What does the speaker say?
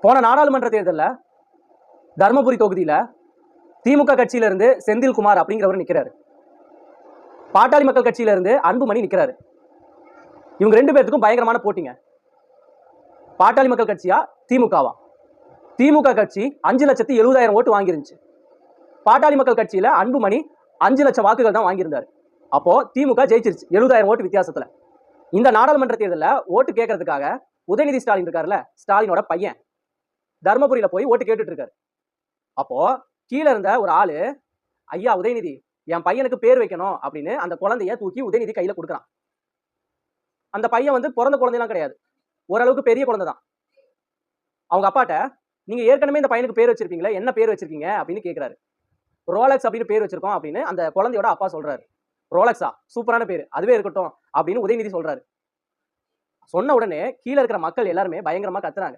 போன நாடாளுமன்ற தேர்தலில் தர்மபுரி தொகுதியில திமுக கட்சியில இருந்து செந்தில்குமார் அப்படிங்கிறவர் நிக்கிறாரு. பாட்டாளி மக்கள் கட்சியில இருந்து அன்புமணி நிக்கிறாரு. இவங்க ரெண்டு பேர்த்துக்கும் பயங்கரமான போட்டிங்க. பாட்டாளி மக்கள் கட்சியா திமுகவா? திமுக கட்சி 5,70,70,000 ஓட்டு வாங்கிருந்துச்சு. பாட்டாளி மக்கள் கட்சியில அன்புமணி 5 லட்சம் வாக்குகள் தான் வாங்கியிருந்தாரு. அப்போ திமுக ஜெயிச்சிருச்சு 70,000 ஓட்டு வித்தியாசத்துல. இந்த நாடாளுமன்ற தேர்தலில் ஓட்டு கேட்கறதுக்காக உதயநிதி ஸ்டாலின் இருக்காருல்ல, ஸ்டாலினோட பையன் தர்மபுரியில போய் ஓட்டு கேட்டுட்டு இருக்காரு. அப்போ கீழே இருந்த ஒரு ஆளு, ஐயா உதயநிதி, என் பையனுக்கு பேர் வைக்கணும் அப்படின்னு அந்த குழந்தைய தூக்கி உதயநிதி கையில கொடுக்குறான். அந்த பையன் வந்து பிறந்த குழந்தைலாம் கிடையாது, ஓரளவுக்கு பெரிய குழந்தை தான். அவங்க அப்பாட்ட, நீங்க ஏற்கனவே இந்த பையனுக்கு பேர் வச்சிருப்பீங்களா, என்ன பேர் வச்சிருக்கீங்க அப்படின்னு கேட்கிறாரு. ரோலக்ஸ் அப்படின்னு பேர் வச்சிருக்கோம் அப்படின்னு அந்த குழந்தையோட அப்பா சொல்றாரு. ரோலக்ஸா, சூப்பரான பேரு, அதுவே இருக்கட்டும் அப்படின்னு உதயநிதி சொல்றாரு. சொன்ன உடனே கீழே இருக்கிற மக்கள் எல்லாருமே பயங்கரமா கத்துறாங்க.